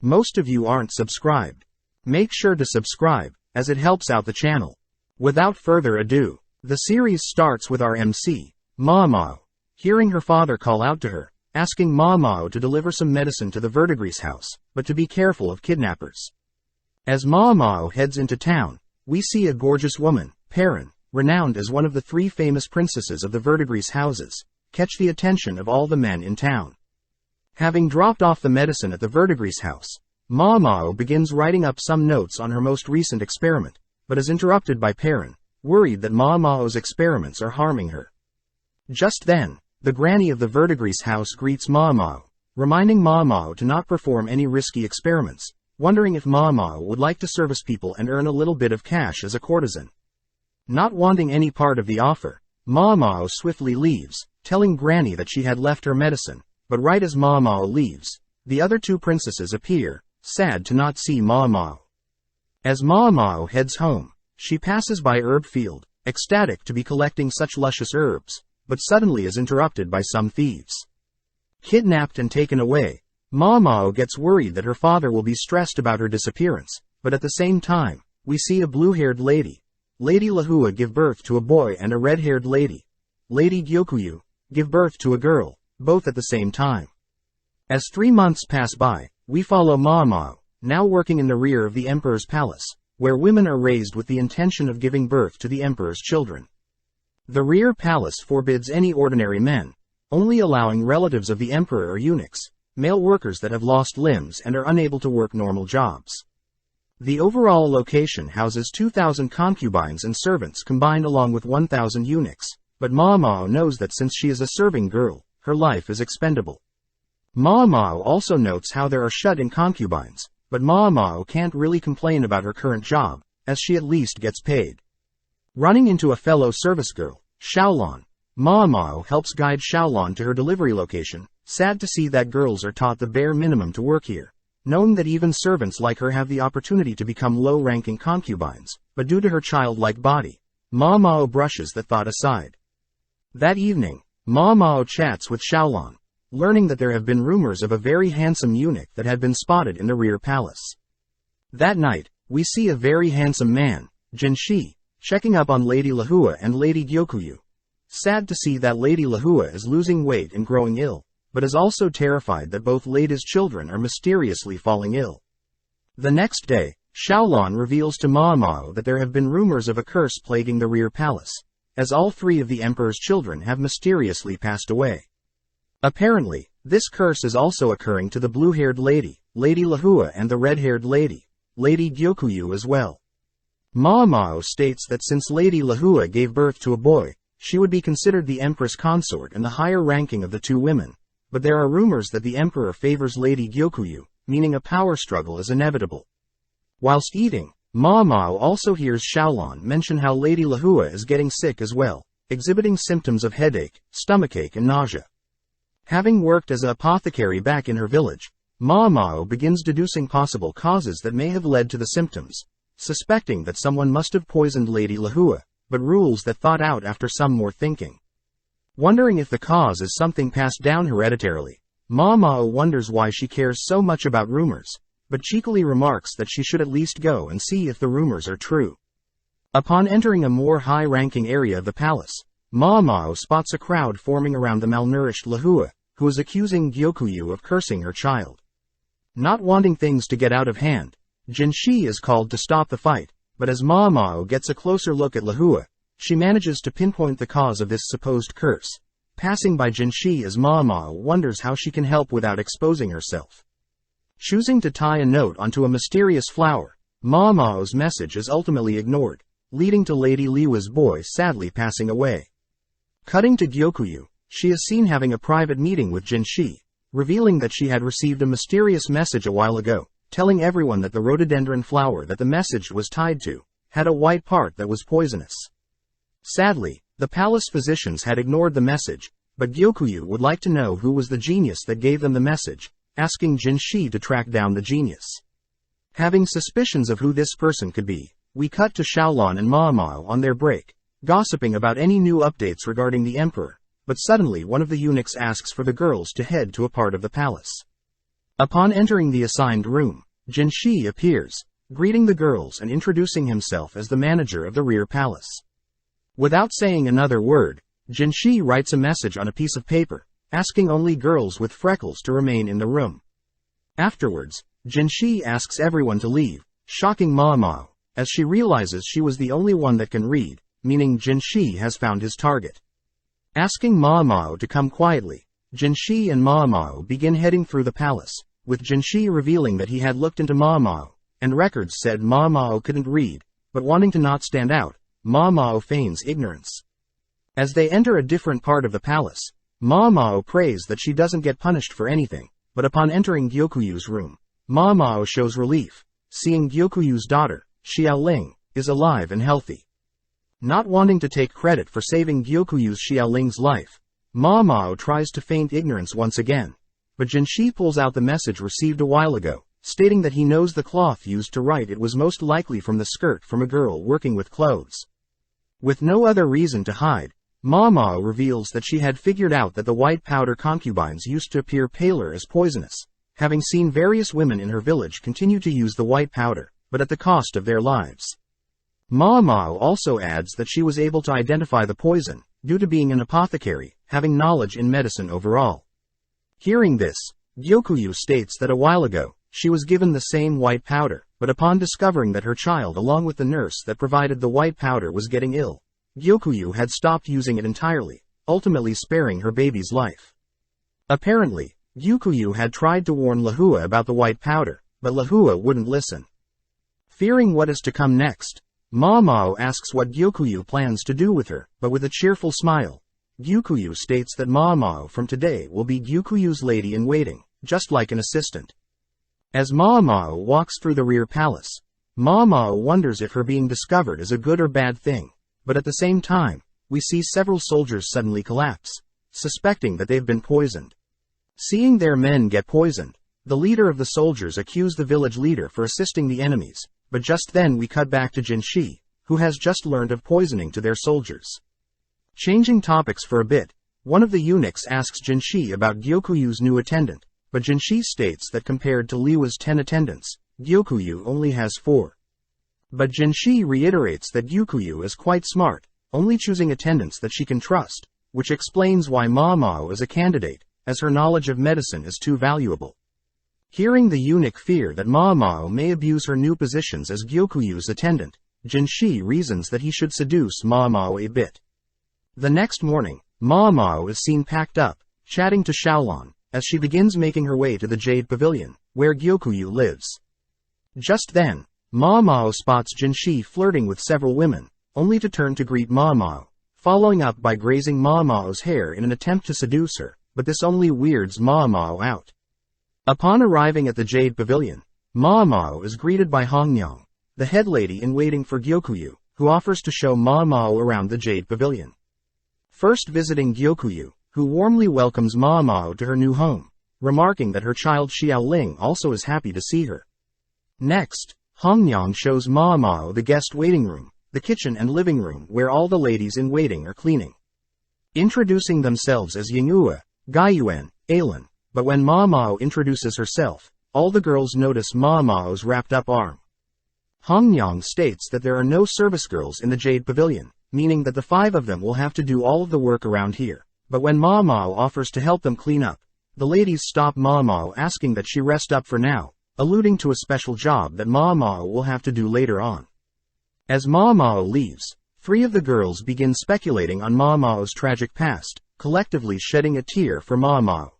Most of you aren't subscribed. Make sure to subscribe, as it helps out the channel. Without further ado, the series starts with our MC, Mao. Hearing her father call out to her, asking Mao to deliver some medicine to the Verdigris house, but to be careful of kidnappers. As Mao heads into town, we see a gorgeous woman, Perrin, renowned as one of the 3 famous princesses of the Verdigris houses, catch the attention of all the men in town. Having dropped off the medicine at the Verdigris house, Mao begins writing up some notes on her most recent experiment, but is interrupted by Perrin, worried that Mao's experiments are harming her. Just then, the granny of the Verdigris house greets Mao, reminding Mao to not perform any risky experiments, wondering if Mao would like to service people and earn a little bit of cash as a courtesan. Not wanting any part of the offer, Mao swiftly leaves, telling Granny that she had left her medicine, but right as Mao leaves, the other 2 princesses appear, sad to not see Mao. As Mao heads home, she passes by herb field, ecstatic to be collecting such luscious herbs, but suddenly is interrupted by some thieves. Kidnapped and taken away, Mao gets worried that her father will be stressed about her disappearance, but at the same time, we see a blue-haired lady, Lady Lahua, give birth to a boy, and a red-haired lady, Lady Gyokuyu, give birth to a girl, both at the same time. As 3 months pass by, we follow Mao, now working in the rear of the emperor's palace, where women are raised with the intention of giving birth to the emperor's children. The rear palace forbids any ordinary men, only allowing relatives of the emperor or eunuchs, male workers that have lost limbs and are unable to work normal jobs. The overall location houses 2,000 concubines and servants combined along with 1,000 eunuchs, but Mao knows that since she is a serving girl, her life is expendable. Mao also notes how there are shut-in concubines, but Mao can't really complain about her current job, as she at least gets paid. Running into a fellow service girl, Xiaolon, Mao helps guide Xiaolon to her delivery location, sad to see that girls are taught the bare minimum to work here, knowing that even servants like her have the opportunity to become low-ranking concubines, but due to her childlike body, Mao brushes that thought aside. That evening, Mao chats with Xiaolon, learning that there have been rumors of a very handsome eunuch that had been spotted in the rear palace. That night, we see a very handsome man, Jinshi, checking up on Lady Lahua and Lady Gyokuyu. Sad to see that Lady Lahua is losing weight and growing ill, but is also terrified that both ladies' children are mysteriously falling ill. The next day, Xiaolon reveals to Mao that there have been rumors of a curse plaguing the rear palace, as all 3 of the emperor's children have mysteriously passed away. Apparently, this curse is also occurring to the blue-haired lady, Lady Lahua, and the red-haired lady, Lady Gyokuyu as well. Mao states that since Lady Lahua gave birth to a boy, she would be considered the empress consort and the higher ranking of the 2 women, but there are rumors that the emperor favors Lady Gyokuyu, meaning a power struggle is inevitable. Whilst eating, Mao also hears Xiaolon mention how Lady Lahua is getting sick as well, exhibiting symptoms of headache, stomachache and nausea. Having worked as an apothecary back in her village, Mao begins deducing possible causes that may have led to the symptoms, suspecting that someone must have poisoned Lady Lahua, but rules that thought out after some more thinking. Wondering if the cause is something passed down hereditarily, Mao wonders why she cares so much about rumors, but cheekily remarks that she should at least go and see if the rumors are true. Upon entering a more high-ranking area of the palace, Mao spots a crowd forming around the malnourished Lahua, who is accusing Gyokuyu of cursing her child. Not wanting things to get out of hand, Jinshi is called to stop the fight, but as Mao gets a closer look at Lahua, she manages to pinpoint the cause of this supposed curse, passing by Jinshi as Mao wonders how she can help without exposing herself. Choosing to tie a note onto a mysterious flower, Mao's message is ultimately ignored, leading to Lady Liwa's boy sadly passing away. Cutting to Gyokuyu, she is seen having a private meeting with Jinshi, revealing that she had received a mysterious message a while ago, telling everyone that the rhododendron flower that the message was tied to had a white part that was poisonous. Sadly, the palace physicians had ignored the message, but Gyokuyu would like to know who was the genius that gave them the message, asking Jinshi to track down the genius. Having suspicions of who this person could be, we cut to Xiaolon and Mao on their break, gossiping about any new updates regarding the emperor, but suddenly one of the eunuchs asks for the girls to head to a part of the palace. Upon entering the assigned room, Jinshi appears, greeting the girls and introducing himself as the manager of the rear palace. Without saying another word, Jinshi writes a message on a piece of paper, asking only girls with freckles to remain in the room. Afterwards, Jinshi asks everyone to leave, shocking Mao, as she realizes she was the only one that can read, meaning Jinshi has found his target. Asking Mao to come quietly, Jinshi and Mao begin heading through the palace, with Jinshi revealing that he had looked into Mao, and records said Mao couldn't read, but wanting to not stand out, Mao feigns ignorance. As they enter a different part of the palace, Mao prays that she doesn't get punished for anything, but upon entering Gyokuyu's room, Mao shows relief, seeing Gyokuyu's daughter, Xiaoling, is alive and healthy. Not wanting to take credit for saving Gyokuyu's Xiaoling's life, Mao tries to feign ignorance once again, but Jinshi pulls out the message received a while ago, stating that he knows the cloth used to write it was most likely from the skirt from a girl working with clothes. With no other reason to hide, Mao reveals that she had figured out that the white powder concubines used to appear paler as poisonous, having seen various women in her village continue to use the white powder, but at the cost of their lives. Mao also adds that she was able to identify the poison, due to being an apothecary, having knowledge in medicine overall. Hearing this, Gyokuyu states that a while ago, she was given the same white powder, but upon discovering that her child along with the nurse that provided the white powder was getting ill, Gyokuyu had stopped using it entirely, ultimately sparing her baby's life. Apparently, Gyokuyu had tried to warn Lahua about the white powder, but Lahua wouldn't listen. Fearing what is to come next, Mao asks what Gyokuyu plans to do with her, but with a cheerful smile, Gyokuyu states that Mao from today will be Gyokuyu's lady-in-waiting, just like an assistant. As Mao walks through the rear palace, Mao wonders if her being discovered is a good or bad thing, but at the same time, we see several soldiers suddenly collapse, suspecting that they've been poisoned. Seeing their men get poisoned, the leader of the soldiers accused the village leader for assisting the enemies, but just then we cut back to Jinshi, who has just learned of poisoning to their soldiers. Changing topics for a bit, one of the eunuchs asks Jinshi about Gyokuyu's new attendant, but Jinshi states that compared to Liwa's 10 attendants, Gyokuyu only has 4. But Jinshi reiterates that Gyokuyu is quite smart, only choosing attendants that she can trust, which explains why Mao is a candidate, as her knowledge of medicine is too valuable. Hearing the eunuch fear that Mao may abuse her new positions as Gyokuyu's attendant, Jinshi reasons that he should seduce Mao a bit. The next morning, Mao is seen packed up, chatting to Xiaolong, as she begins making her way to the Jade Pavilion, where Gyokuyu lives. Just then, Mao spots Jinshi flirting with several women, only to turn to greet Mao, following up by grazing Mao's hair in an attempt to seduce her, but this only weirds Mao out. Upon arriving at the Jade Pavilion, Mao is greeted by Hongyang, the head lady in waiting for Gyokuyu, who offers to show Mao around the Jade Pavilion. First visiting Gyokuyu, who warmly welcomes Mao to her new home, remarking that her child Xiaoling also is happy to see her. Next, Hongyang shows Mao the guest waiting room, the kitchen and living room where all the ladies in waiting are cleaning. Introducing themselves as Yinghua, Gaiyuan, Ailan, but when Mao introduces herself, all the girls notice Mao's wrapped-up arm. Hongyang states that there are no service girls in the Jade Pavilion, meaning that the 5 of them will have to do all of the work around here, but when Mao offers to help them clean up, the ladies stop Mao asking that she rest up for now, alluding to a special job that Mao will have to do later on. As Mao leaves, 3 of the girls begin speculating on Mao's tragic past, collectively shedding a tear for Mao.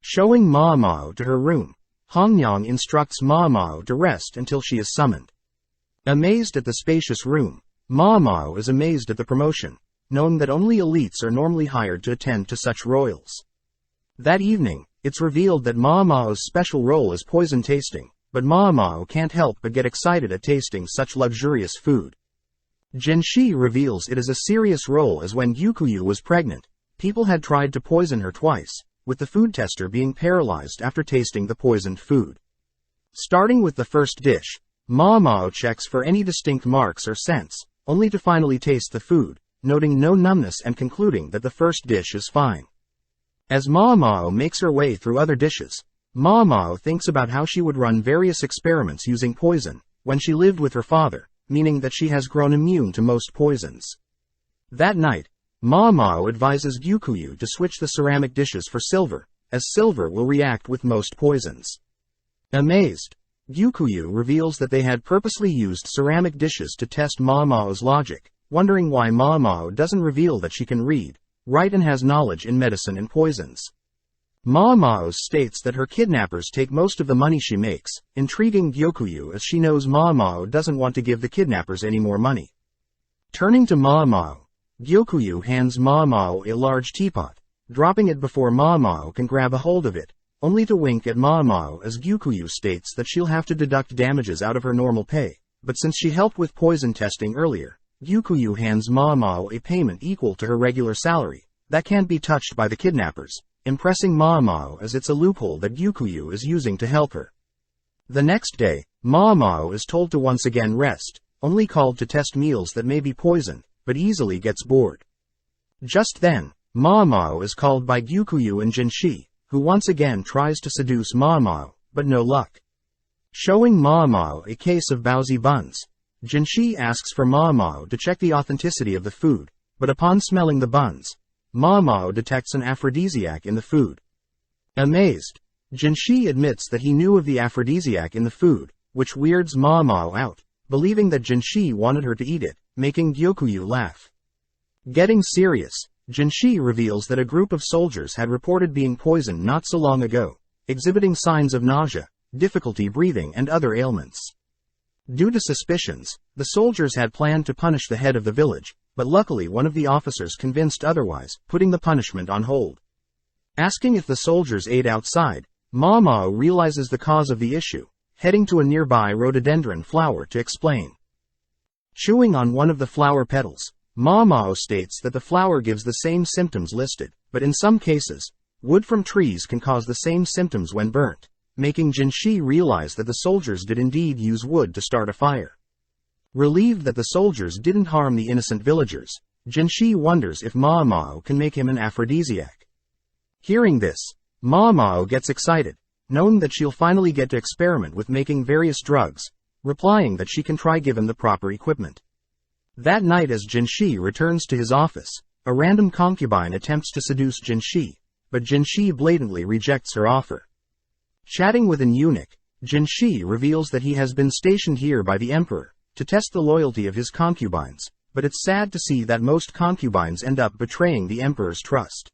Showing Mao to her room, Hongyang instructs Mao to rest until she is summoned. Amazed at the spacious room, Mao is amazed at the promotion, knowing that only elites are normally hired to attend to such royals. That evening, it's revealed that Mao's special role is poison tasting, but Mao can't help but get excited at tasting such luxurious food. Jinshi reveals it is a serious role as when Gyokuyu was pregnant, people had tried to poison her twice, with the food tester being paralyzed after tasting the poisoned food. Starting with the first dish, Mao checks for any distinct marks or scents, only to finally taste the food, noting no numbness and concluding that the first dish is fine. As Mao makes her way through other dishes, Mao thinks about how she would run various experiments using poison when she lived with her father, meaning that she has grown immune to most poisons. That night, Mao advises Gyukuyu to switch the ceramic dishes for silver, as silver will react with most poisons. Amazed, Gyukuyu reveals that they had purposely used ceramic dishes to test Mao's logic, wondering why Mao doesn't reveal that she can read, write and has knowledge in medicine and poisons. Mao states that her kidnappers take most of the money she makes, intriguing Gyukuyu as she knows Mao doesn't want to give the kidnappers any more money. Turning to Mao, Gyukuyu hands Mao a large teapot, dropping it before Mao can grab a hold of it, only to wink at Mao as Gyukuyu states that she'll have to deduct damages out of her normal pay, but since she helped with poison testing earlier, Gyukuyu hands Mao a payment equal to her regular salary, that can't be touched by the kidnappers, impressing Mao as it's a loophole that Gyukuyu is using to help her. The next day, Mao is told to once again rest, only called to test meals that may be poisoned, but easily gets bored. Just then, Mao is called by Gyukuyu and Jinshi, who once again tries to seduce Mao, but no luck. Showing Mao a case of Baozi buns, Jinshi asks for Mao to check the authenticity of the food, but upon smelling the buns, Mao detects an aphrodisiac in the food. Amazed, Jinshi admits that he knew of the aphrodisiac in the food, which weirds Mao out, believing that Jinshi wanted her to eat it, making Gyukuyu laugh. Getting serious, Jinshi reveals that a group of soldiers had reported being poisoned not so long ago, exhibiting signs of nausea, difficulty breathing and other ailments. Due to suspicions, the soldiers had planned to punish the head of the village, but luckily one of the officers convinced otherwise, putting the punishment on hold. Asking if the soldiers ate outside, Mao realizes the cause of the issue, heading to a nearby rhododendron flower to explain. Chewing on one of the flower petals, Mao states that the flower gives the same symptoms listed, but in some cases, wood from trees can cause the same symptoms when burnt, making Jinshi realize that the soldiers did indeed use wood to start a fire. Relieved that the soldiers didn't harm the innocent villagers, Jinshi wonders if Mao can make him an aphrodisiac. Hearing this, Mao gets excited, knowing that she'll finally get to experiment with making various drugs, replying that she can try given the proper equipment. That night as Jinshi returns to his office, a random concubine attempts to seduce Jinshi, but Jinshi blatantly rejects her offer. Chatting with an eunuch, Jinshi reveals that he has been stationed here by the emperor, to test the loyalty of his concubines, but it's sad to see that most concubines end up betraying the emperor's trust.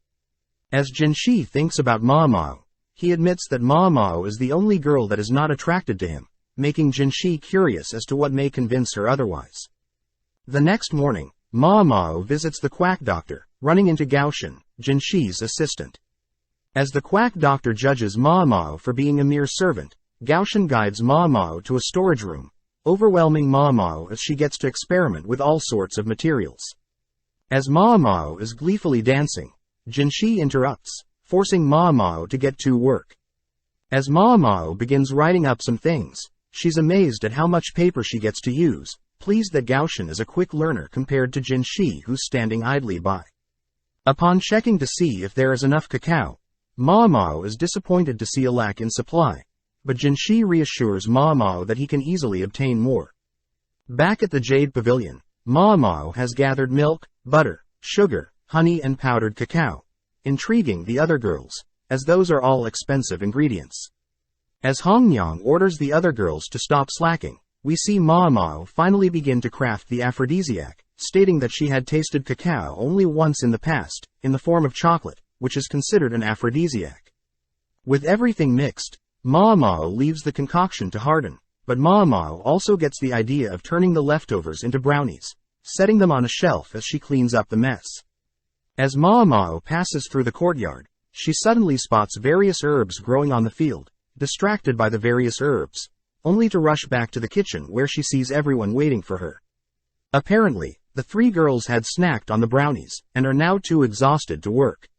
As Jinshi thinks about Mao, he admits that Mao is the only girl that is not attracted to him, making Jinshi curious as to what may convince her otherwise. The next morning, Mao visits the quack doctor, running into Gaoshin, Jinshi's assistant. As the quack doctor judges Mao for being a mere servant, Gaoshin guides Mao to a storage room, overwhelming Mao as she gets to experiment with all sorts of materials. As Mao is gleefully dancing, Jinshi interrupts, forcing Mao to get to work. As Mao begins writing up some things, she's amazed at how much paper she gets to use, pleased that Gaoshin is a quick learner compared to Jinshi who's standing idly by. Upon checking to see if there is enough cacao, Mao is disappointed to see a lack in supply, but Jinshi reassures Mao that he can easily obtain more. Back at the Jade Pavilion, Mao has gathered milk, butter, sugar, honey and powdered cacao, intriguing the other girls, as those are all expensive ingredients. As Hongyang orders the other girls to stop slacking, we see Mao finally begin to craft the aphrodisiac, stating that she had tasted cacao only once in the past, in the form of chocolate, which is considered an aphrodisiac. With everything mixed, Mao leaves the concoction to harden, but Mao also gets the idea of turning the leftovers into brownies, setting them on a shelf as she cleans up the mess. As Mao passes through the courtyard, she suddenly spots various herbs growing on the field, distracted by the various herbs, only to rush back to the kitchen where she sees everyone waiting for her. Apparently, the three girls had snacked on the brownies, and are now too exhausted to work.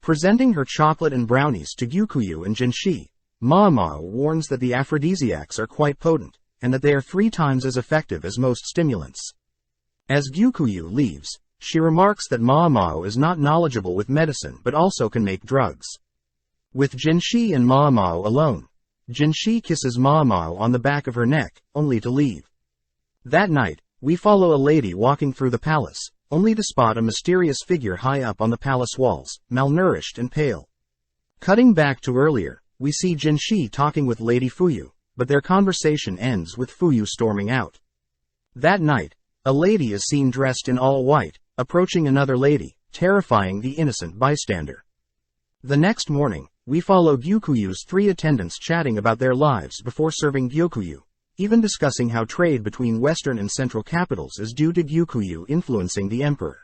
Presenting her chocolate and brownies to Gyukuyu and Jinshi, Mao warns that the aphrodisiacs are quite potent, and that they are 3 times as effective as most stimulants. As Gyukuyu leaves, she remarks that Mao is not knowledgeable with medicine but also can make drugs. With Jinshi and Ma Mao alone, Jinshi kisses Ma Mao on the back of her neck, only to leave. That night, we follow a lady walking through the palace, only to spot a mysterious figure high up on the palace walls, malnourished and pale. Cutting back to earlier, we see Jinshi talking with Lady Fuyu, but their conversation ends with Fuyu storming out. That night, a lady is seen dressed in all white, approaching another lady, terrifying the innocent bystander. The next morning, we follow Gyukuyu's 3 attendants chatting about their lives before serving Gyokuyu, even discussing how trade between western and central capitals is due to Gyukuyu influencing the emperor.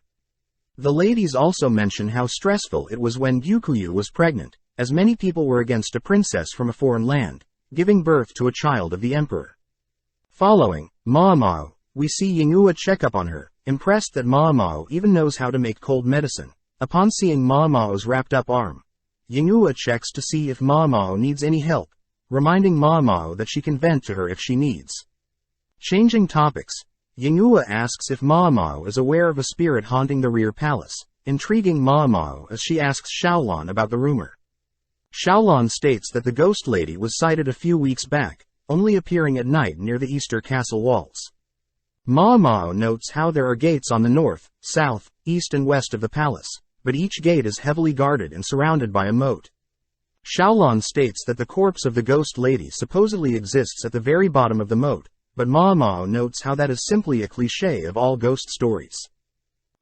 The ladies also mention how stressful it was when Gyukuyu was pregnant, as many people were against a princess from a foreign land, giving birth to a child of the emperor. Following Ma Mao, we see Yingua check up on her, impressed that Ma Mao even knows how to make cold medicine. Upon seeing Ma Mao's wrapped up arm, Yingua checks to see if Ma Mao needs any help, reminding Ma Mao that she can vent to her if she needs. Changing topics, Yingua asks if Ma Mao is aware of a spirit haunting the rear palace, intriguing Ma Mao as she asks Xiaolan about the rumor. Xiaolan states that the ghost lady was sighted a few weeks back, only appearing at night near the Easter castle walls. Ma Mao notes how there are gates on the north, south, east and west of the palace, but each gate is heavily guarded and surrounded by a moat. Xiaolan states that the corpse of the ghost lady supposedly exists at the very bottom of the moat, but Ma Mao notes how that is simply a cliché of all ghost stories.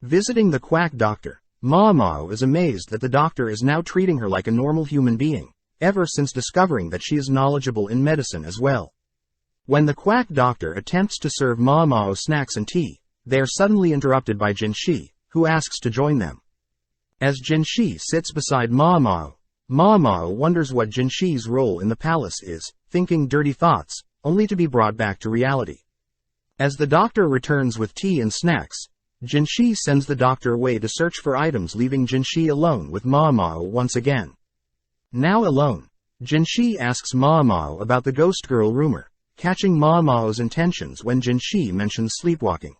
Visiting the quack doctor, Ma Mao is amazed that the doctor is now treating her like a normal human being, ever since discovering that she is knowledgeable in medicine as well. When the quack doctor attempts to serve Ma Mao snacks and tea, they are suddenly interrupted by Jinshi, who asks to join them. As Jinshi sits beside Ma Mao wonders what Jinshi's role in the palace is, thinking dirty thoughts, only to be brought back to reality. As the doctor returns with tea and snacks, Jinshi sends the doctor away to search for items, leaving Jinshi alone with Ma Mao once again. Now alone, Jinshi asks Ma Mao about the ghost girl rumor, catching Ma Mao's intentions when Jinshi mentions sleepwalking.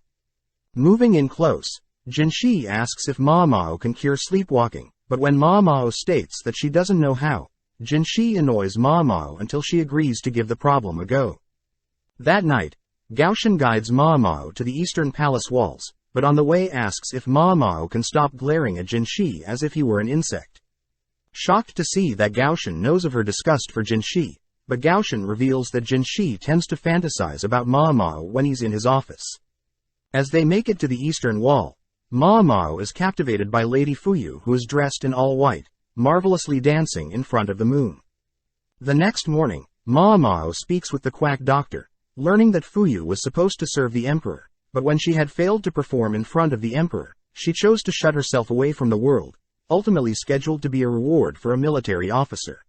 Moving in close, Jinshi asks if Ma Mao can cure sleepwalking, but when Ma Mao states that she doesn't know how, Jinshi annoys Ma Mao until she agrees to give the problem a go. That night, Gaoshan guides Ma Mao to the eastern palace walls, but on the way asks if Ma Mao can stop glaring at Jinshi as if he were an insect. Shocked to see that Gaoshan knows of her disgust for Jinshi, but Gaoshan reveals that Jinshi tends to fantasize about Ma Mao when he's in his office. As they make it to the eastern wall, Ma Mao is captivated by Lady Fuyu, who is dressed in all white, marvelously dancing in front of the moon. The next morning, Ma Mao speaks with the quack doctor, learning that Fuyu was supposed to serve the emperor, but when she had failed to perform in front of the emperor, she chose to shut herself away from the world, ultimately scheduled to be a reward for a military officer.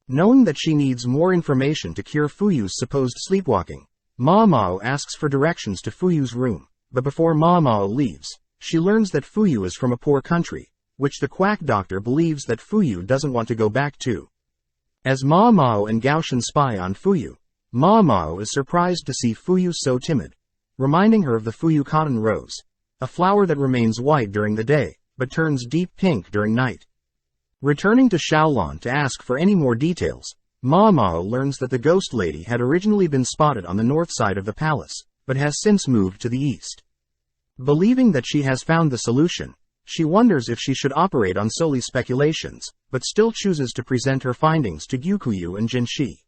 Knowing that she needs more information to cure Fuyu's supposed sleepwalking, Ma Mao asks for directions to Fuyu's room, but before Ma Mao leaves, she learns that Fuyu is from a poor country, which the quack doctor believes that Fuyu doesn't want to go back to. As Ma Mao and Gaoshan spy on Fuyu, Ma Mao is surprised to see Fuyu so timid, reminding her of the Fuyu cotton rose, a flower that remains white during the day, but turns deep pink during night. Returning to Xiaolan to ask for any more details, Ma Mao learns that the ghost lady had originally been spotted on the north side of the palace, but has since moved to the east. Believing that she has found the solution, she wonders if she should operate on solely speculations, but still chooses to present her findings to Gyukuyu and Jinshi.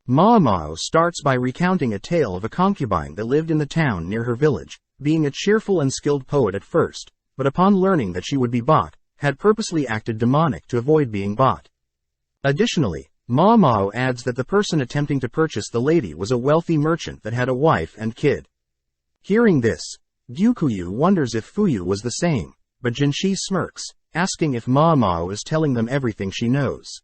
Ma Mao starts by recounting a tale of a concubine that lived in the town near her village, being a cheerful and skilled poet at first, but upon learning that she would be bought, had purposely acted demonic to avoid being bought. Additionally, Ma Mao adds that the person attempting to purchase the lady was a wealthy merchant that had a wife and kid. Hearing this, Gyukuyu wonders if Fuyu was the same, but Jinshi smirks, asking if Ma Mao is telling them everything she knows.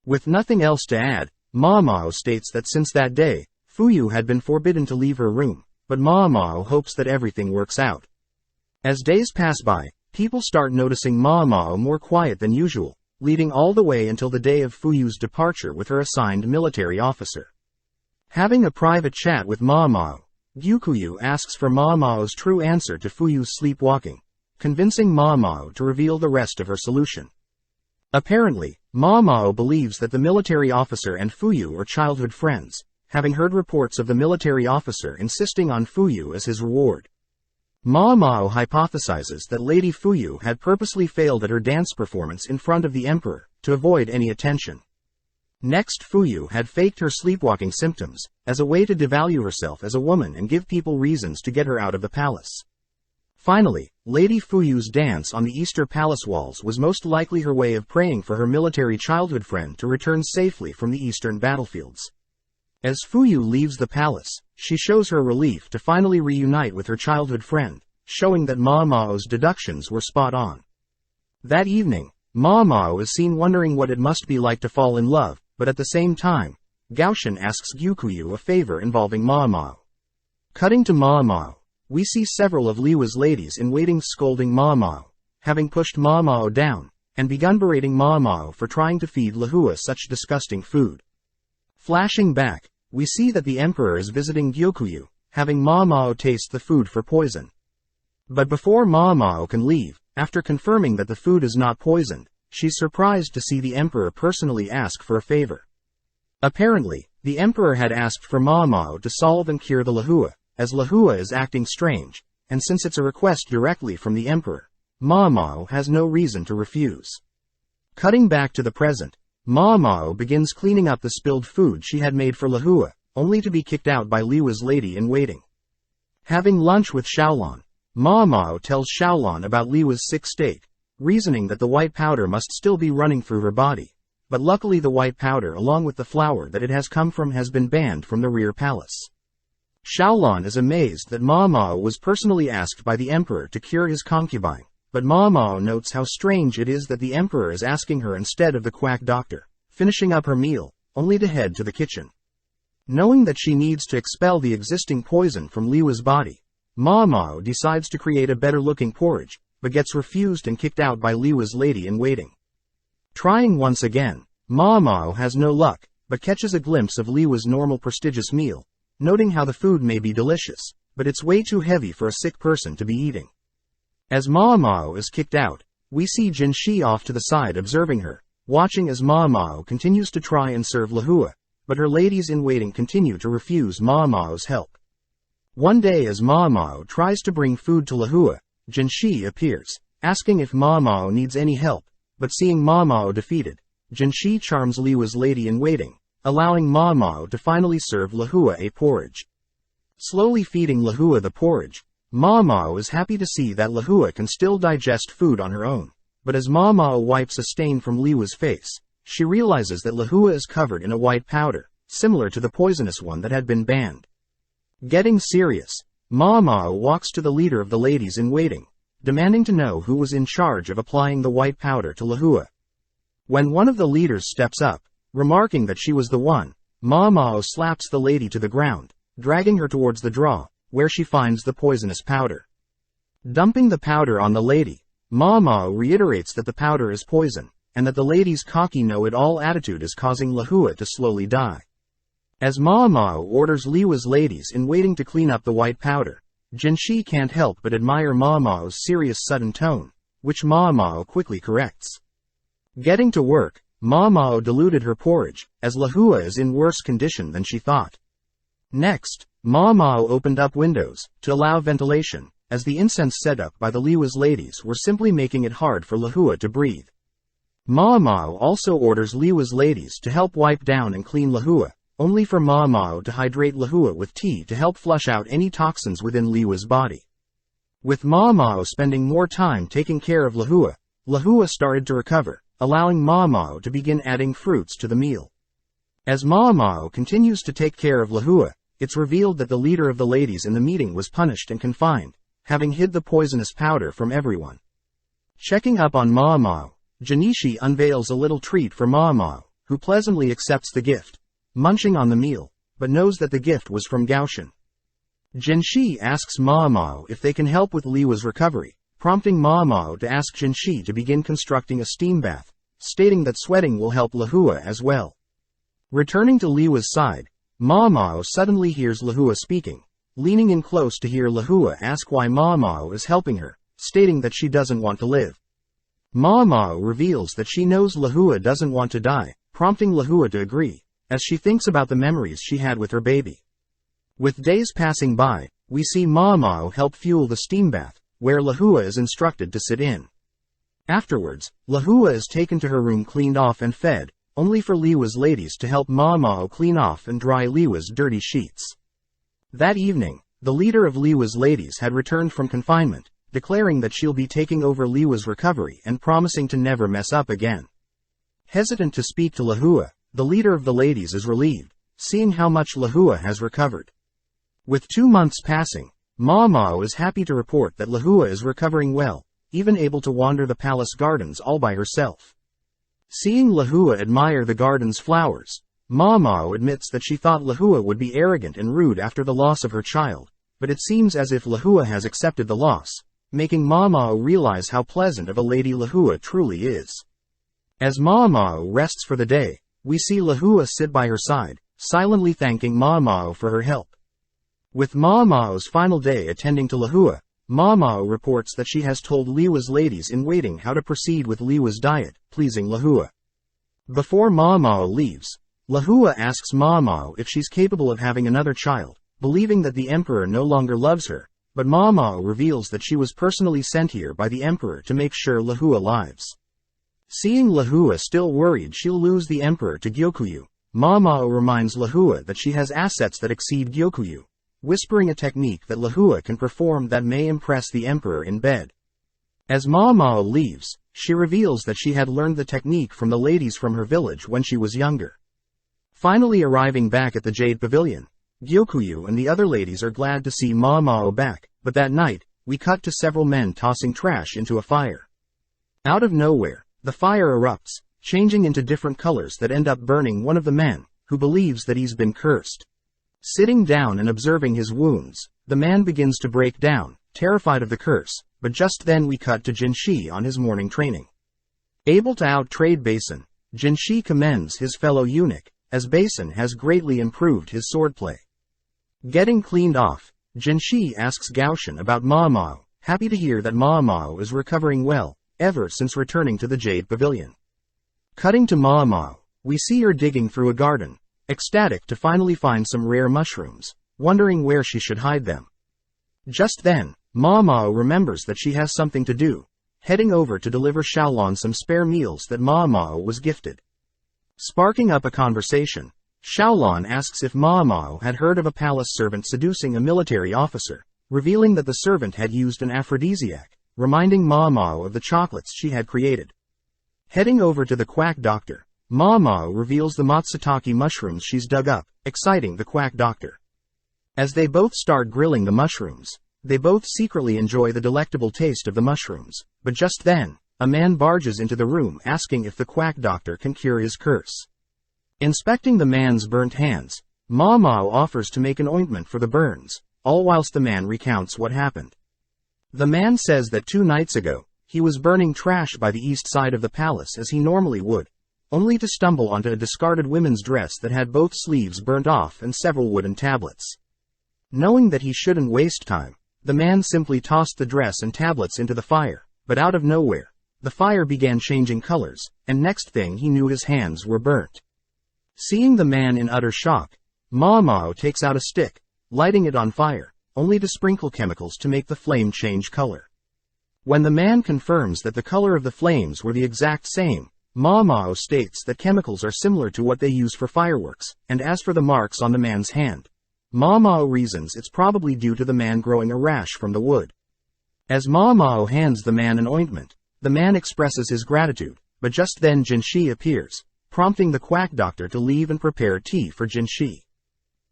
With nothing else to add, Ma Mao states that since that day, Fuyu had been forbidden to leave her room, but Ma Mao hopes that everything works out. As days pass by, people start noticing Ma Mao more quiet than usual, leading all the way until the day of Fuyu's departure with her assigned military officer. Having a private chat with Ma Mao, Gyukuyu asks for Ma Mao's true answer to Fuyu's sleepwalking, convincing Ma Mao to reveal the rest of her solution. Apparently, Ma Mao believes that the military officer and Fuyu are childhood friends, having heard reports of the military officer insisting on Fuyu as his reward. Ma Mao hypothesizes that Lady Fuyu had purposely failed at her dance performance in front of the emperor, to avoid any attention. Next, Fuyu had faked her sleepwalking symptoms, as a way to devalue herself as a woman and give people reasons to get her out of the palace. Finally, Lady Fuyu's dance on the Easter Palace walls was most likely her way of praying for her military childhood friend to return safely from the eastern battlefields. As Fuyu leaves the palace, she shows her relief to finally reunite with her childhood friend, showing that Ma Mao's deductions were spot on. That evening, Ma Mao is seen wondering what it must be like to fall in love, but at the same time, Gaoshan asks Gyukuyu a favor involving Ma Mao. Cutting to Ma Mao, we see several of Liwa's ladies in waiting scolding Ma Mao, having pushed Ma Mao down, and begun berating Ma Mao for trying to feed Lihua such disgusting food. Flashing back, we see that the emperor is visiting Gyukuyu, having Ma Mao taste the food for poison. But before Ma Mao can leave, after confirming that the food is not poisoned, she's surprised to see the emperor personally ask for a favor. Apparently, the emperor had asked for Ma Mao to solve and cure the Lihua, as Lihua is acting strange, and since it's a request directly from the emperor, Ma Mao has no reason to refuse. Cutting back to the present, Ma Mao begins cleaning up the spilled food she had made for Lihua, only to be kicked out by Liwa's lady-in-waiting. Having lunch with Xiaolon, Ma Mao tells Xiaolon about Liwa's sick state, reasoning that the white powder must still be running through her body, but luckily the white powder along with the flour that it has come from has been banned from the rear palace. Xiaolon is amazed that Ma Mao was personally asked by the emperor to cure his concubine, but Ma Mao notes how strange it is that the emperor is asking her instead of the quack doctor, finishing up her meal, only to head to the kitchen. Knowing that she needs to expel the existing poison from Liwa's body, Ma Mao decides to create a better-looking porridge, but gets refused and kicked out by Liwa's lady-in-waiting. Trying once again, Ma Mao has no luck, but catches a glimpse of Liwa's normal prestigious meal, noting how the food may be delicious, but it's way too heavy for a sick person to be eating. As Ma Mao is kicked out, we see Jinshi off to the side observing her, watching as Ma Mao continues to try and serve Lihua, but her ladies-in-waiting continue to refuse Ma Mao's help. One day as Ma Mao tries to bring food to Lihua, Jinshi appears, asking if Ma Mao needs any help, but seeing Ma Mao defeated, Jinshi charms Liwa's lady-in-waiting, allowing Ma Mao to finally serve Lihua a porridge. Slowly feeding Lihua the porridge, Ma Mao is happy to see that Lihua can still digest food on her own, but as Ma Mao wipes a stain from Liwa's face, she realizes that Lihua is covered in a white powder, similar to the poisonous one that had been banned. Getting serious, Ma Mao walks to the leader of the ladies-in-waiting, demanding to know who was in charge of applying the white powder to Lihua. When one of the leaders steps up, remarking that she was the one, Ma Mao slaps the lady to the ground, dragging her towards the draw, where she finds the poisonous powder. Dumping the powder on the lady, Ma Mao reiterates that the powder is poison, and that the lady's cocky know-it-all attitude is causing Lihua to slowly die. As Ma Mao orders Liwa's ladies-in-waiting to clean up the white powder, Jinshi can't help but admire Ma Mao's serious sudden tone, which Ma Mao quickly corrects. Getting to work, Ma Mao diluted her porridge, as Lihua is in worse condition than she thought. Next, Ma Mao opened up windows, to allow ventilation, as the incense set up by the Liwa's ladies were simply making it hard for Lihua to breathe. Ma Mao also orders Liwa's ladies to help wipe down and clean Lihua, only for Ma Mao to hydrate Lihua with tea to help flush out any toxins within Liwa's body. With Ma Mao spending more time taking care of Lihua, Lihua started to recover, allowing Ma Mao to begin adding fruits to the meal. As Ma Mao continues to take care of Lihua, it's revealed that the leader of the ladies in the meeting was punished and confined, having hid the poisonous powder from everyone. Checking up on Ma Mao, Janishi unveils a little treat for Ma Mao, who pleasantly accepts the gift, munching on the meal, but knows that the gift was from Gaoshan. Jinshi asks Ma Mao if they can help with Liwa's recovery, prompting Ma Mao to ask Jinshi to begin constructing a steam bath, stating that sweating will help Lihua as well. Returning to Liwa's side, Ma Mao suddenly hears Lihua speaking, leaning in close to hear Lihua ask why Ma Mao is helping her, stating that she doesn't want to live. Mao reveals that she knows Lahua doesn't want to die, prompting Lahua to agree, as she thinks about the memories she had with her baby. With days passing by, we see Mao help fuel the steam bath, where Lahua is instructed to sit in. Afterwards, Lahua is taken to her room cleaned off and fed, only for Liwa's ladies to help Mao clean off and dry Liwa's dirty sheets. That evening, the leader of Liwa's ladies had returned from confinement, declaring that she'll be taking over Liwa's recovery and promising to never mess up again. Hesitant to speak to Lahua, the leader of the ladies is relieved, seeing how much Lahua has recovered. With 2 months passing, Mao is happy to report that Lahua is recovering well, even able to wander the palace gardens all by herself. Seeing Lahua admire the garden's flowers, Mao admits that she thought Lahua would be arrogant and rude after the loss of her child, but it seems as if Lahua has accepted the loss, making Mao realize how pleasant of a lady Lahua truly is. As Mao rests for the day, we see Lahua sit by her side, silently thanking Mao for her help. With Mao's final day attending to Lahua, Mao reports that she has told Liwa's ladies in waiting how to proceed with Liwa's diet, pleasing Lahua. Before Mao leaves, Lahua asks Mao if she's capable of having another child, believing that the emperor no longer loves her, but Mao reveals that she was personally sent here by the emperor to make sure Lahua lives. Seeing Lahua still worried she'll lose the emperor to Gyokuyu, Mao reminds Lahua that she has assets that exceed Gyokuyu, whispering a technique that Lahua can perform that may impress the emperor in bed. As Mao leaves, she reveals that she had learned the technique from the ladies from her village when she was younger. Finally arriving back at the Jade Pavilion, Gyokuyu and the other ladies are glad to see Mao back, but that night, we cut to several men tossing trash into a fire. Out of nowhere, the fire erupts, changing into different colors that end up burning one of the men, who believes that he's been cursed. Sitting down and observing his wounds, the man begins to break down, terrified of the curse, but just then we cut to Jinshi on his morning training. Able to out-trade Basin, Jinshi commends his fellow eunuch, as Basin has greatly improved his swordplay. Getting cleaned off, Jinshi asks Gaoshan about Mao, happy to hear that Mao is recovering well, ever since returning to the Jade Pavilion. Cutting to Mao, we see her digging through a garden, ecstatic to finally find some rare mushrooms, wondering where she should hide them. Just then, Mao remembers that she has something to do, heading over to deliver Xiaolon some spare meals that Mao was gifted. Sparking up a conversation, Xiaolon asks if Mao had heard of a palace servant seducing a military officer, revealing that the servant had used an aphrodisiac, reminding Mao of the chocolates she had created. Heading over to the quack doctor, Mao reveals the matsutake mushrooms she's dug up, exciting the quack doctor. As they both start grilling the mushrooms, they both secretly enjoy the delectable taste of the mushrooms, but just then, a man barges into the room asking if the quack doctor can cure his curse. Inspecting the man's burnt hands, Mao offers to make an ointment for the burns, all whilst the man recounts what happened. The man says that 2 nights ago, he was burning trash by the east side of the palace as he normally would, only to stumble onto a discarded women's dress that had both sleeves burnt off and several wooden tablets. Knowing that he shouldn't waste time, the man simply tossed the dress and tablets into the fire, but out of nowhere, the fire began changing colors, and next thing he knew his hands were burnt. Seeing the man in utter shock, Mao takes out a stick, lighting it on fire, only to sprinkle chemicals to make the flame change color. When the man confirms that the color of the flames were the exact same, Mao states that chemicals are similar to what they use for fireworks, and as for the marks on the man's hand, Mao reasons it's probably due to the man growing a rash from the wood. As Mao hands the man an ointment, the man expresses his gratitude, but just then Jinshi appears, prompting the quack doctor to leave and prepare tea for Jinshi.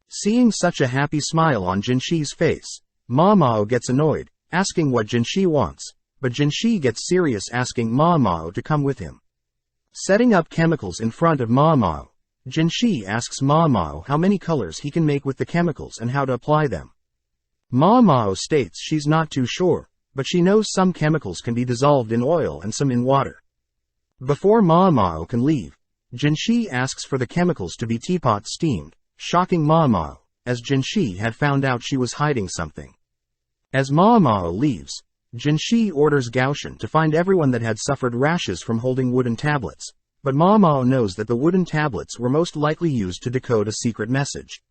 Seeing such a happy smile on Jinshi's face, Mao gets annoyed, asking what Jinshi wants, but Jinshi gets serious asking Mao to come with him. Setting up chemicals in front of Mao, Jinshi asks Mao how many colors he can make with the chemicals and how to apply them. Mao states she's not too sure, but she knows some chemicals can be dissolved in oil and some in water. Before Mao can leave, Jinshi asks for the chemicals to be teapot steamed, shocking Mao, as Jinshi had found out she was hiding something. As Mao leaves, Jinshi orders Gaoshan to find everyone that had suffered rashes from holding wooden tablets, but Ma Mao knows that the wooden tablets were most likely used to decode a secret message.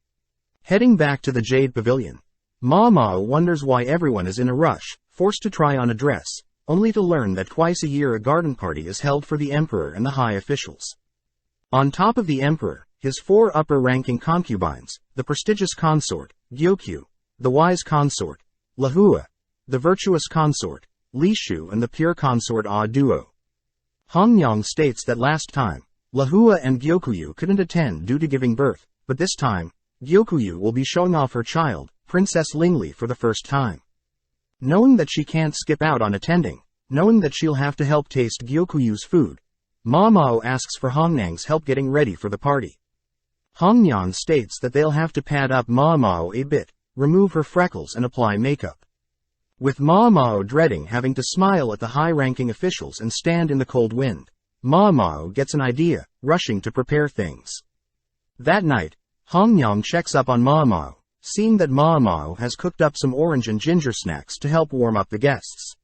Heading back to the Jade Pavilion, Ma Mao wonders why everyone is in a rush, forced to try on a dress, only to learn that twice a year a garden party is held for the emperor and the high officials. On top of the emperor, his 4 upper-ranking concubines, the prestigious consort, Gyokyu, the wise consort, Lahua, the virtuous consort, Li Shu, and the pure consort Ah Duo. Hongyang states that last time, Lahua and Gyokuyu couldn't attend due to giving birth, but this time, Gyokuyu will be showing off her child, Princess Lingli, for the first time. Knowing that she can't skip out on attending, knowing that she'll have to help taste Gyokuyu's food, Ma Mao asks for Hongnang's help getting ready for the party. Hongnyan states that they'll have to pad up Ma Mao a bit, remove her freckles and apply makeup. With Ma Mao dreading having to smile at the high-ranking officials and stand in the cold wind, Ma Mao gets an idea, rushing to prepare things. That night, Hongnyan checks up on Ma Mao, seeing that Ma Mao has cooked up some orange and ginger snacks to help warm up the guests.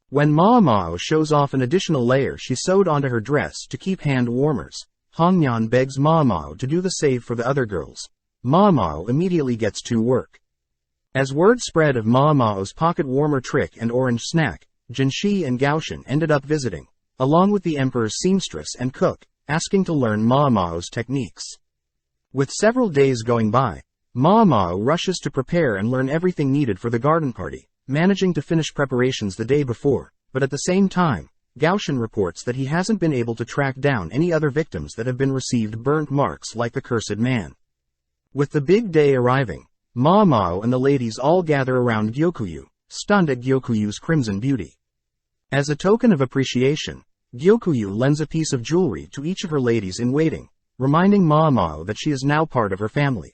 When Ma Mao shows off an additional layer she sewed onto her dress to keep hand warmers, Hongnyan begs Ma Mao to do the same for the other girls. Ma Mao immediately gets to work. As word spread of Ma Mao's pocket warmer trick and orange snack, Jinshi and Gaoshan ended up visiting, along with the emperor's seamstress and cook, asking to learn Ma Mao's techniques. With several days going by, Ma Mao rushes to prepare and learn everything needed for the garden party, managing to finish preparations the day before, but at the same time, Gaoshan reports that he hasn't been able to track down any other victims that have been received burnt marks like the cursed man. With the big day arriving, Ma Mao and the ladies all gather around Gyokuyu, stunned at Gyokuyu's crimson beauty. As a token of appreciation, Gyokuyu lends a piece of jewelry to each of her ladies in waiting, reminding Ma Mao that she is now part of her family.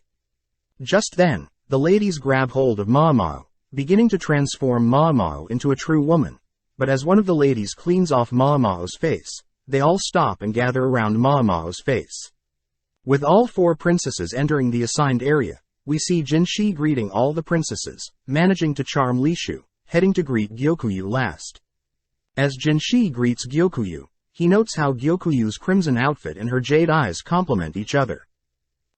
Just then, the ladies grab hold of Ma Mao, beginning to transform Ma Mao into a true woman, but as one of the ladies cleans off Ma Mao's face, they all stop and gather around Ma Mao's face. With all 4 princesses entering the assigned area, we see Jinshi greeting all the princesses, managing to charm Li Shu, heading to greet Gyokuyu last. As Jinshi greets Gyokuyu, he notes how Gyokuyu's crimson outfit and her jade eyes complement each other.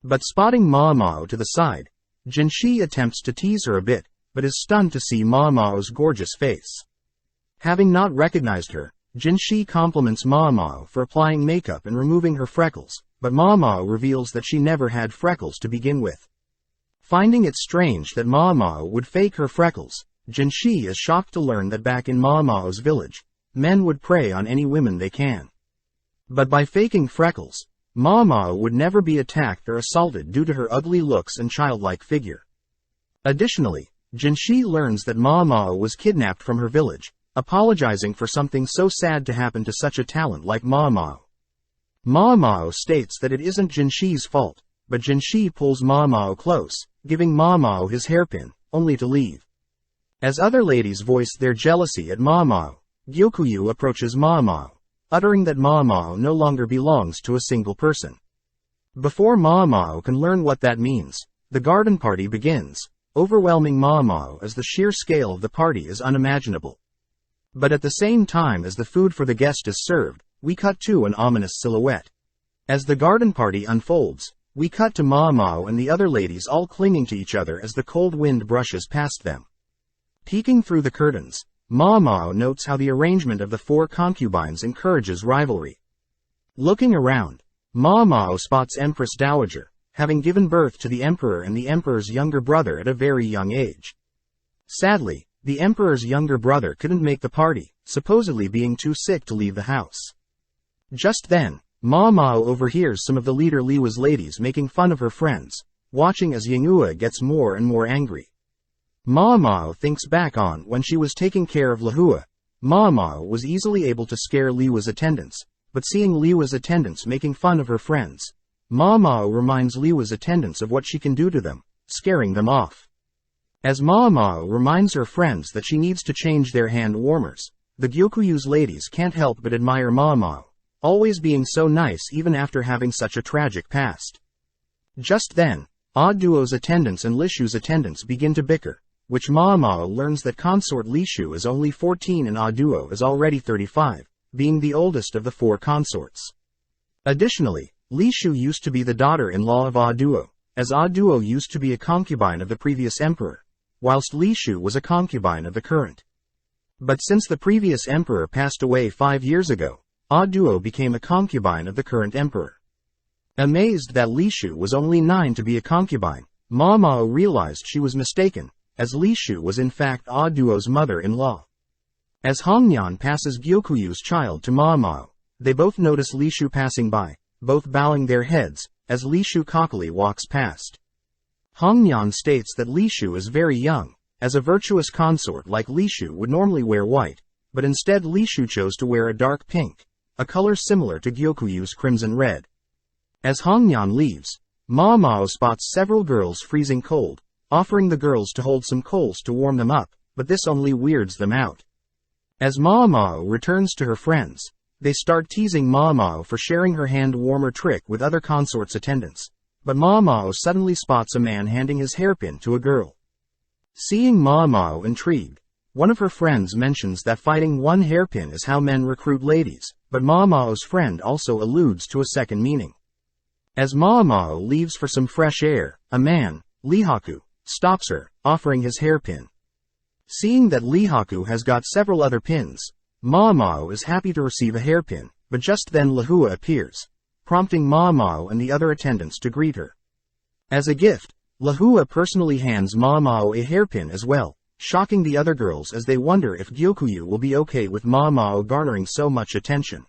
But spotting Ma Mao to the side, Jinshi attempts to tease her a bit, but is stunned to see Ma Mao's gorgeous face. Having not recognized her, Jinshi compliments Ma Mao for applying makeup and removing her freckles, but Ma Mao reveals that she never had freckles to begin with. Finding it strange that Ma Mao would fake her freckles, Jinshi is shocked to learn that back in Ma Mao's village, men would prey on any women they can. But by faking freckles, Ma Mao would never be attacked or assaulted due to her ugly looks and childlike figure. Additionally, Jinshi learns that Ma Mao was kidnapped from her village, apologizing for something so sad to happen to such a talent like Ma Mao. Ma Mao states that it isn't Jinshi's fault, but Jinshi pulls Ma Mao close, giving Ma Mao his hairpin, only to leave. As other ladies voice their jealousy at Ma Mao, Gyokuyu approaches Ma Mao, uttering that Ma Mao no longer belongs to a single person. Before Ma Mao can learn what that means, the garden party begins, overwhelming Ma Mao as the sheer scale of the party is unimaginable. But at the same time as the food for the guest is served, we cut to an ominous silhouette. As the garden party unfolds, we cut to Ma Mao and the other ladies all clinging to each other as the cold wind brushes past them. Peeking through the curtains, Ma Mao notes how the arrangement of the 4 concubines encourages rivalry. Looking around, Ma Mao spots Empress Dowager, having given birth to the emperor and the emperor's younger brother at a very young age. Sadly, the emperor's younger brother couldn't make the party, supposedly being too sick to leave the house. Just then, Ma Mao overhears some of the leader Liwa's ladies making fun of her friends, watching as Yingua gets more and more angry. Ma Mao thinks back on when she was taking care of Lahua. Ma Mao was easily able to scare Liwa's attendants, but seeing Liwa's attendants making fun of her friends, Ma Mao reminds Liwa's attendants of what she can do to them, scaring them off. As Ma Mao reminds her friends that she needs to change their hand warmers, the Gyokuyu's ladies can't help but admire Ma Mao, always being so nice even after having such a tragic past. Just then, Ah Duo's attendants and Li Shu's attendants begin to bicker, which Ma Mao learns that consort Li Shu is only 14 and Ah Duo is already 35, being the oldest of the 4 consorts. Additionally, Li Shu used to be the daughter-in-law of Ah Duo, as Ah Duo used to be a concubine of the previous emperor, whilst Li Shu was a concubine of the current. But since the previous emperor passed away 5 years ago, Ah Duo became a concubine of the current emperor. Amazed that Li Shu was only 9 to be a concubine, Ma Mao realized she was mistaken, as Li Shu was in fact Ah Duo's mother-in-law. As Hongnian passes Gyokuyu's child to Ma Mao, they both notice Li Shu passing by, both bowing their heads, as Li Shu cockily walks past. Hongnian states that Li Shu is very young, as a virtuous consort like Li Shu would normally wear white, but instead Li Shu chose to wear a dark pink, a color similar to Gyokuyu's crimson red. As Hongnian leaves, Ma Mao spots several girls freezing cold, offering the girls to hold some coals to warm them up, but this only weirds them out. As Ma Mao returns to her friends, they start teasing Ma Mao for sharing her hand-warmer trick with other consorts' attendants, but Ma Mao suddenly spots a man handing his hairpin to a girl. Seeing Ma Mao intrigued, one of her friends mentions that fighting one hairpin is how men recruit ladies, but Ma Mao's friend also alludes to a second meaning. As Ma Mao leaves for some fresh air, a man, Lihaku, stops her, offering his hairpin. Seeing that Lihaku has got several other pins, Ma Mao is happy to receive a hairpin, but just then Lahua appears, prompting Ma Mao and the other attendants to greet her. As a gift, Lahua personally hands Ma Mao a hairpin as well, shocking the other girls as they wonder if Gyokuyu will be okay with Ma Mao garnering so much attention.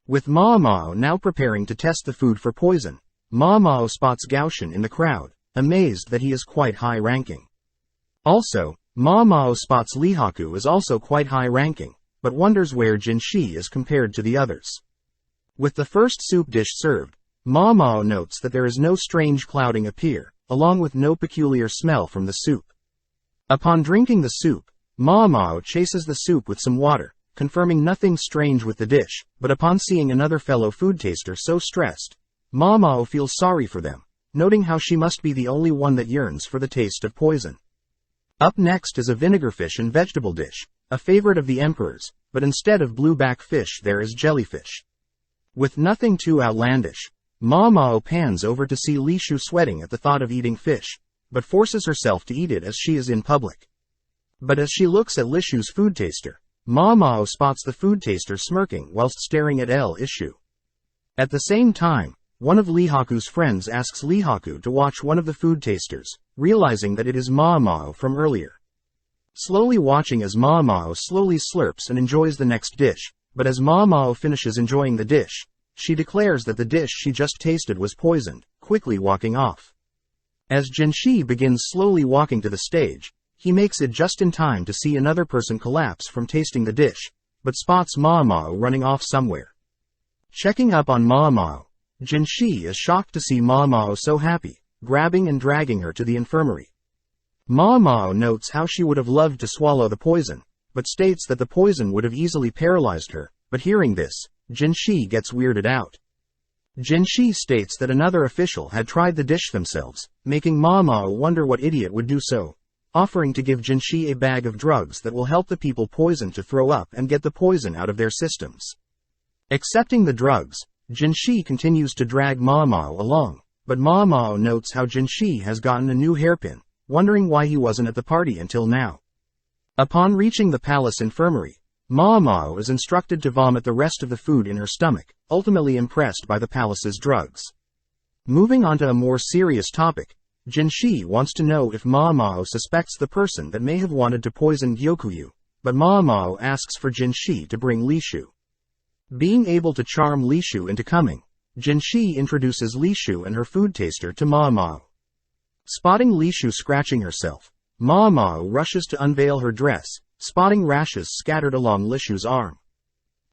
With Ma Mao now preparing to test the food for poison, Ma Mao spots Gaoshan in the crowd, amazed that he is quite high-ranking. Also, Ma Mao spots Lihaku is also quite high-ranking, but wonders where Jinshi is compared to the others. With the first soup dish served, Ma Mao notes that there is no strange clouding appear, along with no peculiar smell from the soup. Upon drinking the soup, Ma Mao chases the soup with some water, confirming nothing strange with the dish, but upon seeing another fellow food taster so stressed, Ma Mao feels sorry for them, noting how she must be the only one that yearns for the taste of poison. Up next is a vinegar fish and vegetable dish, a favorite of the emperor's, but instead of blueback fish there is jellyfish. With nothing too outlandish, Ma Mao pans over to see Li Shu sweating at the thought of eating fish, but forces herself to eat it as she is in public. But as she looks at Li Shu's food taster, Ma Mao spots the food taster smirking whilst staring at Li Shu. At the same time, one of Lihaku's friends asks Lihaku to watch one of the food tasters, realizing that it is Ma Mao from earlier. Slowly watching as Ma Mao slowly slurps and enjoys the next dish, but as Ma Mao finishes enjoying the dish, she declares that the dish she just tasted was poisoned, quickly walking off. As Jinshi begins slowly walking to the stage, he makes it just in time to see another person collapse from tasting the dish, but spots Ma Mao running off somewhere. Checking up on Ma Mao, Jinshi is shocked to see Ma Mao so happy, grabbing and dragging her to the infirmary. Ma Mao notes how she would have loved to swallow the poison, but states that the poison would have easily paralyzed her, but hearing this, Jinshi gets weirded out. Jinshi states that another official had tried the dish themselves, making Ma Mao wonder what idiot would do so, offering to give Jinshi a bag of drugs that will help the people poisoned to throw up and get the poison out of their systems. Accepting the drugs, Jinshi continues to drag Ma Mao along, but Ma Mao notes how Jinshi has gotten a new hairpin, wondering why he wasn't at the party until now. Upon reaching the palace infirmary, Ma Mao is instructed to vomit the rest of the food in her stomach, ultimately impressed by the palace's drugs. Moving on to a more serious topic, Jinshi wants to know if Ma Mao suspects the person that may have wanted to poison Gyokuyu, but Ma Mao asks for Jinshi to bring Li Shu. Being able to charm Li Shu into coming, Jinshi introduces Li Shu and her food taster to Ma Mao. Spotting Li Shu scratching herself, Ma Mao rushes to unveil her dress, spotting rashes scattered along Li Shu's arm.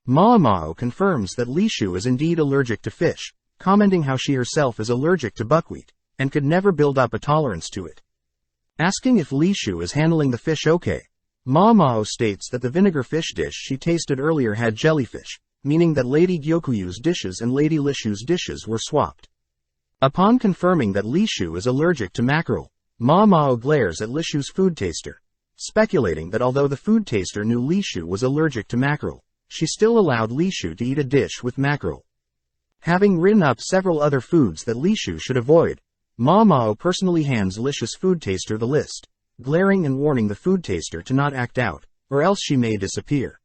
Ma Mao confirms that Li Shu is indeed allergic to fish, commenting how she herself is allergic to buckwheat, and could never build up a tolerance to it. Asking if Li Shu is handling the fish okay, Ma Mao states that the vinegar fish dish she tasted earlier had jellyfish, meaning that Lady Gyokuyu's dishes and Lady Li Shu's dishes were swapped. Upon confirming that Li Shu is allergic to mackerel, Ma Mao glares at Li Shu's food taster, speculating that although the food taster knew Li Shu was allergic to mackerel, she still allowed Li Shu to eat a dish with mackerel. Having written up several other foods that Li Shu should avoid, Ma Mao personally hands Li Shu's food taster the list, glaring and warning the food taster to not act out, or else she may disappear.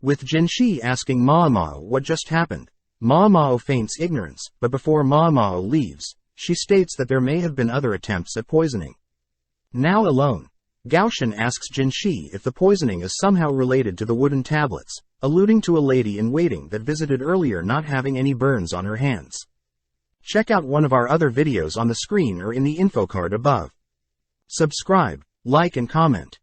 With Jinshi asking Ma Mao what just happened, Ma Mao feigns ignorance, but before Ma Mao leaves, she states that there may have been other attempts at poisoning. Now alone, Gaoshan asks Jinshi if the poisoning is somehow related to the wooden tablets, alluding to a lady-in-waiting that visited earlier not having any burns on her hands. Check out one of our other videos on the screen or in the info card above. Subscribe, like and comment.